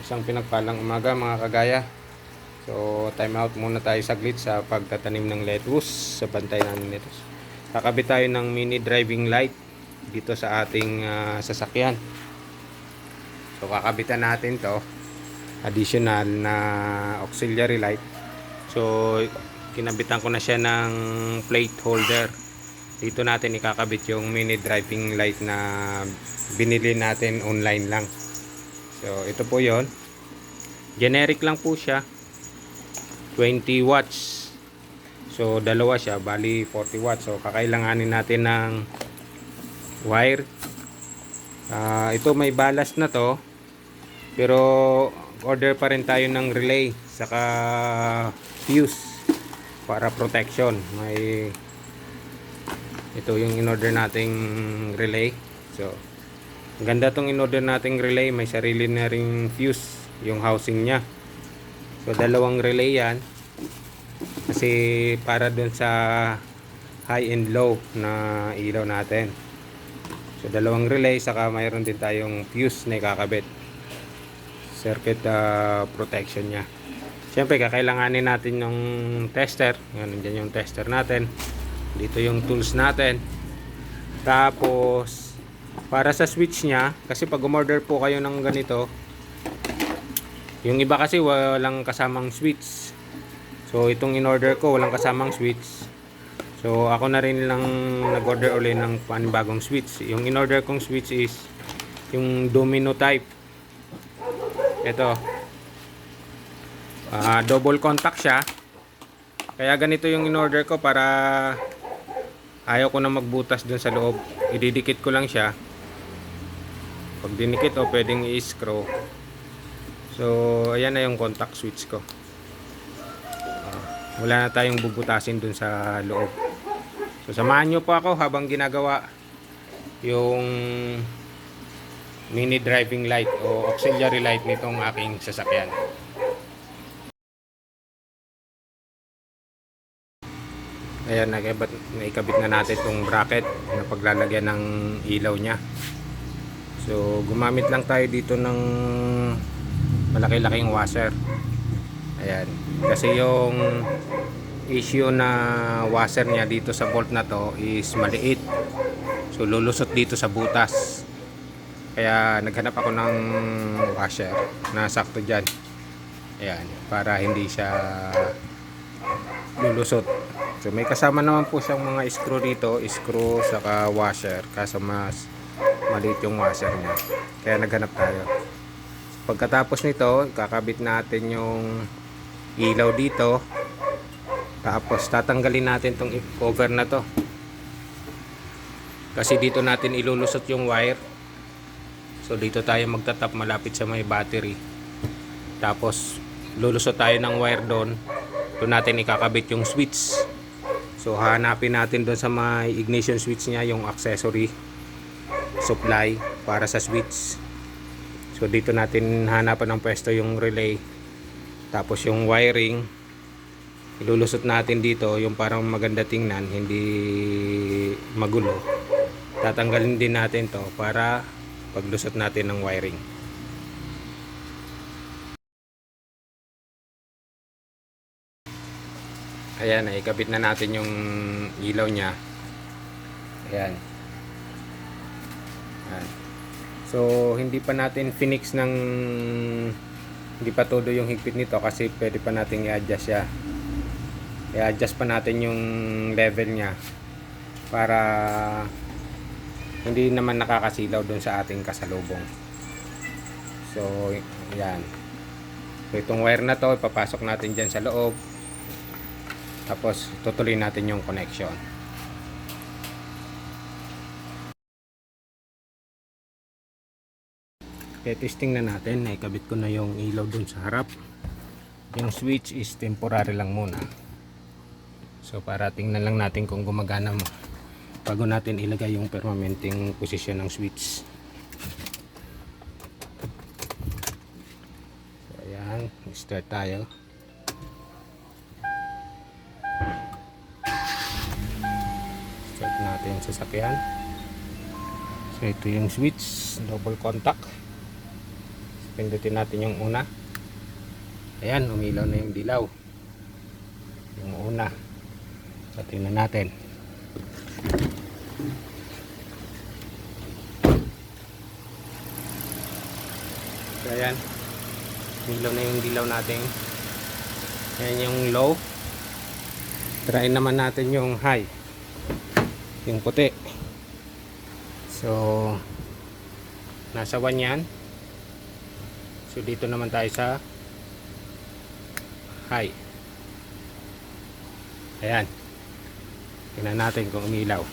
Isang pinagpalang umaga mga kagaya. So time out muna tayo saglit sa pagtatanim ng lettuce sa bantay namin lettuce. Kakabit tayo ng mini driving light dito sa ating sasakyan. So kakabitan natin to, additional na auxiliary light. So kinabitan ko na siya ng plate holder. Dito natin ikakabit yung mini driving light na binili natin online lang. So ito po yon, generic lang po siya, 20 watts. So dalawa siya, bali 40 watts. So kakailanganin natin ng wire. Ito may ballast na to, pero order pa rin tayo ng relay saka fuse para protection. May ito yung in-order nating relay. So ganda tong in-order nating relay, may sarili na ring fuse yung housing nya. So dalawang relay yan kasi para dun sa high and low na ilaw natin. So dalawang relay, saka mayroon din tayong fuse na ikakabit, circuit protection nya. Siyempre kakailanganin natin yung tester. Nandiyan yung tester natin, dito yung tools natin. Tapos para sa switch nya, kasi pag umorder po kayo ng ganito, yung iba kasi walang kasamang switch. So itong in-order ko walang kasamang switch. So ako na rin lang nag-order ulit ng panibagong switch. Yung in-order kong switch is yung domino type. Ito. Double contact siya. Kaya ganito yung in-order ko para ayaw ko na magbutas dun sa loob. Ididikit ko lang siya. Pag dinikit o pwedeng i-screw. So ayan na yung contact switch ko. Wala na tayong bubutasin dun sa loob. So samahan nyo po ako habang ginagawa yung mini driving light o auxiliary light nitong aking sasakyan. Ayan, naikabit na natin itong bracket na paglalagyan ng ilaw nya. So gumamit lang tayo dito ng malaki-laking washer. Ayan, kasi yung issue na washer niya dito sa bolt na to is maliit. So lulusot dito sa butas. Kaya naghanap ako ng washer na sakto dyan. Ayan, para hindi siya lulusot. So may kasama naman po siyang mga screw dito, screw saka washer, kaso mas maliit yung washer niya. Kaya naghanap tayo. Pagkatapos nito, kakabit natin yung ilaw dito. Tapos tatanggalin natin tong cover na to, kasi dito natin ilulusot yung wire. So dito tayo magtatap malapit sa may battery. Tapos lulusot tayo ng wire doon. Doon natin ikakabit yung switch. So hanapin natin doon sa may ignition switch nya yung accessory supply para sa switch. So dito natin hanapan ng pwesto yung relay. Tapos yung wiring ilulusot natin dito, yung parang maganda tingnan, hindi magulo. Tatanggalin din natin to para paglusot natin ng wiring. Ayan, ikabit na natin yung ilaw nya. Ayan. Ayan. So hindi pa natin finix ng, hindi pa todo yung higpit nito kasi pwede pa natin i-adjust siya. I-adjust pa natin yung level nya para hindi naman nakakasilaw doon sa ating kasalubong. So yan. So itong wire na to ipapasok natin dyan sa loob. Tapos tutuloy natin yung connection. Okay, testing na natin. Naikabit ko na yung ilaw doon sa harap. Yung switch is temporary lang muna. So para tingnan lang natin kung gumagana mo bago natin ilagay yung permanenteng posisyon ng switch. So ayan, start tayo. Start natin yung sasakyan. So ito yung switch, double contact. Pindutin natin yung una. Ayan, umilaw na yung dilaw. Yung una. So tingnan natin. So ayan, umilaw na yung dilaw natin. Ayan yung low. Try naman natin yung high, yung puti. So nasa 1 yan. So dito naman tayo sa high. Ayan, tingnan natin kung umilaw.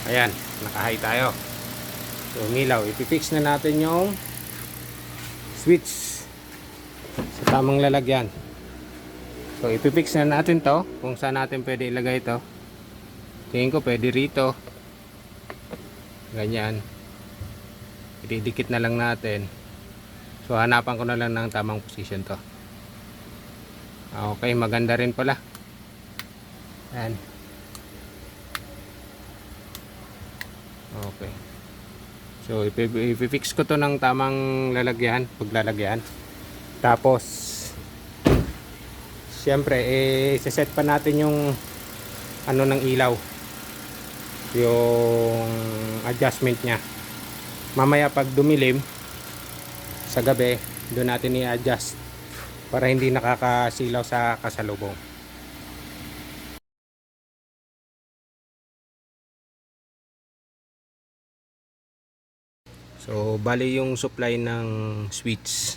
Ayan, naka-high tayo. So umilaw. Ipifix na natin yung switch sa tamang lalagyan. So ipifix na natin to kung saan natin pwede ilagay ito. Tingin ko pwede rito. Ganyan. Ididikit na lang natin. So hanapan ko na lang ng tamang position to. Okay, maganda rin pala. Ayan. Okay. So ipifix ko to ng tamang lalagyan, paglalagyan. Tapos siyempre i-set pa natin yung ano ng ilaw. Yung adjustment niya. Mamaya pag dumilim sa gabi, doon natin i-adjust para hindi nakakasilaw sa kasalubong. So bali yung supply ng switch,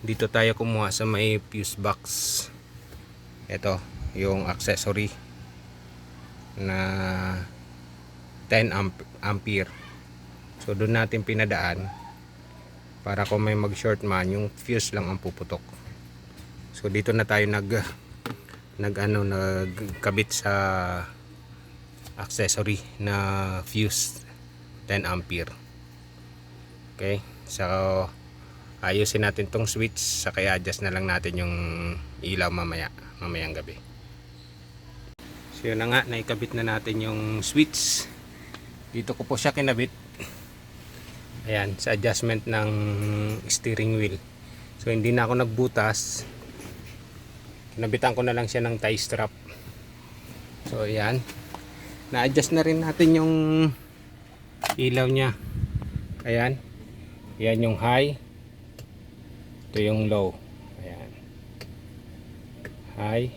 dito tayo kumuha sa may fuse box. Ito yung accessory na 10 ampere. So doon natin pinadaan para kung may mag short man, yung fuse lang ang puputok. So dito na tayo nagkabit sa accessory na fuse 10 ampere. Okay, so ayusin natin tong switch, saka i-adjust na lang natin yung ilaw mamayang gabi. So yun na nga, naikabit na natin yung switch. Dito ko po siya kinabit. Ayan, sa adjustment ng steering wheel. So hindi na ako nagbutas. Kinabitan ko na lang siya ng tie strap. So ayan, na-adjust na rin natin yung ilaw niya. Ayan. Yan yung high. Ito yung low. Ayan. High.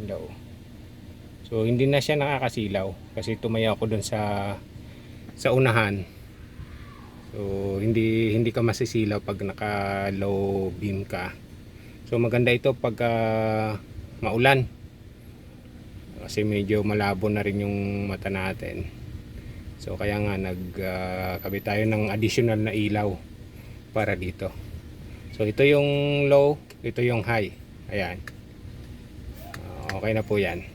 Low. So hindi na siya nakakasilaw kasi tumayo ako dun sa unahan. So hindi ka masisilaw pag naka low beam ka. So maganda ito pag maulan. Kasi medyo malabo na rin yung mata natin. So kaya nga nagkabit tayo ng additional na ilaw para dito. So ito yung low, ito yung high. Ayan. Okay na po yan.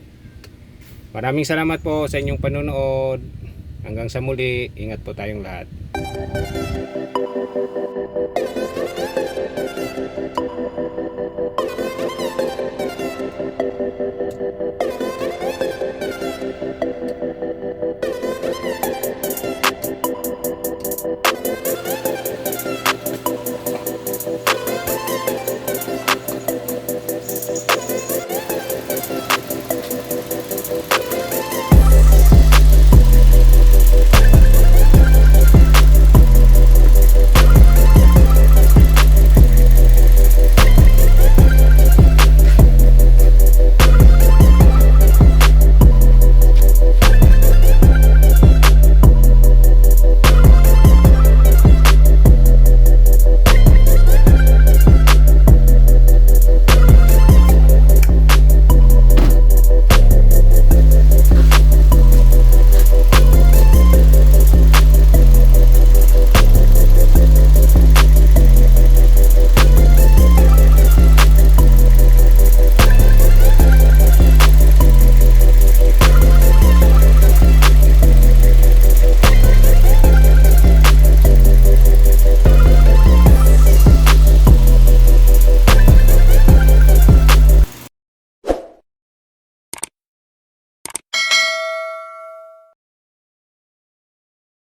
Maraming salamat po sa inyong panonood. Hanggang sa muli, ingat po tayong lahat.